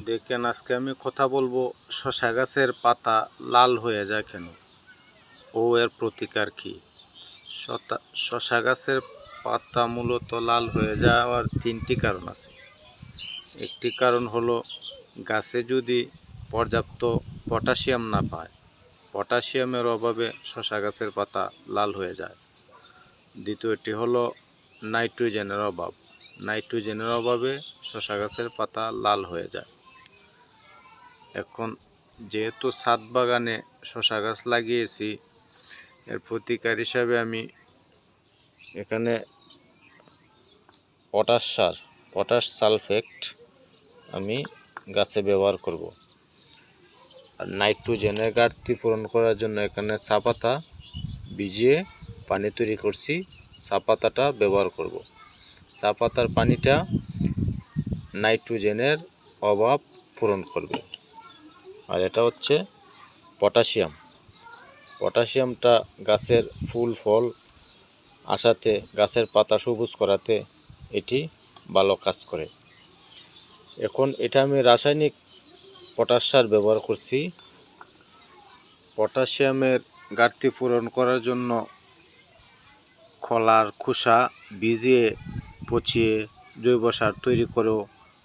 দেখেন, আজকে আমি কথা বলবো শসা গাছের পাতা লাল হয়ে যায় কেন ও এর প্রতিকার কি। শসা গাছের পাতা মূলত লাল হয়ে যাওয়ার তিনটি কারণ আছে। একটি কারণ হলো গাছে যদি পর্যাপ্ত পটাশিয়াম না পায়, পটাশিয়ামের অভাবে শসা গাছের পাতা লাল হয়ে যায়। দ্বিতীয়টি হলো নাইট্রোজেনের অভাব, নাইট্রোজেনের অভাবে শসা গাছের পাতা লাল হয়ে যায়। এখন যেহেতু ছাদ বাগানে শসা গাছ লাগিয়েছি, এর প্রতিকার হিসাবে আমি এখানে পটাশ সালফেট আমি গাছে ব্যবহার করব। আর নাইট্রোজেনের ঘাটতি পূরণ করার জন্য এখানে চা পাতা ভিজিয়ে পানি তৈরি করছি, চা পাতাটা ব্যবহার করব। চা পাতার পানিটা নাইট্রোজেনের অভাব পূরণ করবে। আর এটা হচ্ছে পটাশিয়ামটা গাছের ফুল ফল আসাতে, গাছের পাতা সবুজ করাতে এটি ভালো কাজ করে। এখন এটা আমি রাসায়নিক পটাশ সার ব্যবহার করছি। পটাশিয়ামের ঘাটতি পূরণ করার জন্য খোলার খোসা ভিজিয়ে পচিয়ে জৈব সার তৈরি করেও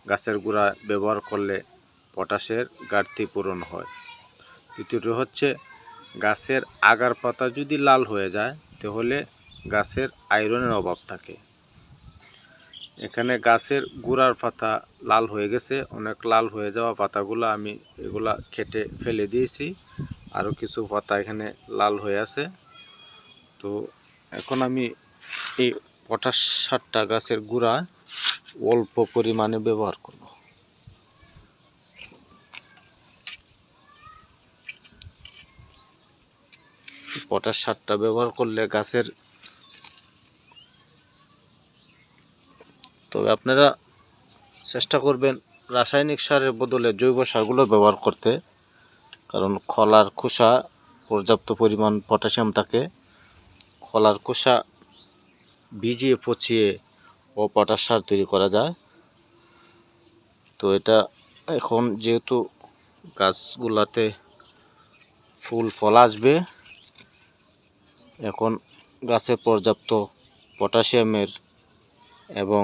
গাছের গোড়া ব্যবহার করলে পটাশের ঘাটতি পূরণ হয়। দ্বিতীয়টি হচ্ছে গাছের আগার পাতা যদি লাল হয়ে যায় তাহলে গাছের আয়রনের অভাব থাকে। এখানে গাছের গোড়ার পাতা লাল হয়ে গেছে, অনেক লাল হয়ে যাওয়া পাতাগুলো আমি এগুলা কেটে ফেলে দিয়েছি। আরও কিছু পাতা এখানে লাল হয়ে আছে। তো এখন আমি এই পটাশ সারটা গাছের গোড়া অল্প পরিমাণে ব্যবহার করব। পটাশ সারটা ব্যবহার করলে গাছের, তবে আপনারা চেষ্টা করবেন রাসায়নিক সারের বদলে জৈব সারগুলো ব্যবহার করতে, কারণ খোলার খোসা পর্যাপ্ত পরিমাণ পটাশিয়াম থাকে। খোলার খোসা ভিজিয়ে পচিয়ে ও পটাশ সার তৈরি করা যায়। তো এটা এখন যেহেতু গাছগুলাতে ফুল ফল আসবে, এখন গাছে পর্যাপ্ত পটাশিয়ামের এবং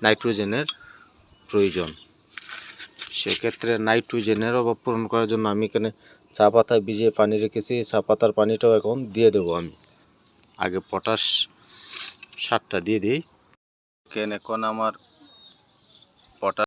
নাইট্রোজেনের প্রয়োজন। সেক্ষেত্রে নাইট্রোজেনের অভাব পূরণ করার জন্য আমি এখানে চা পাতা ভিজিয়ে পানি রেখেছি, চা পাতার পানিটাও এখন দিয়ে দেবো। আমি আগে পটাশ সারটা দিয়ে দিই। এখন আমার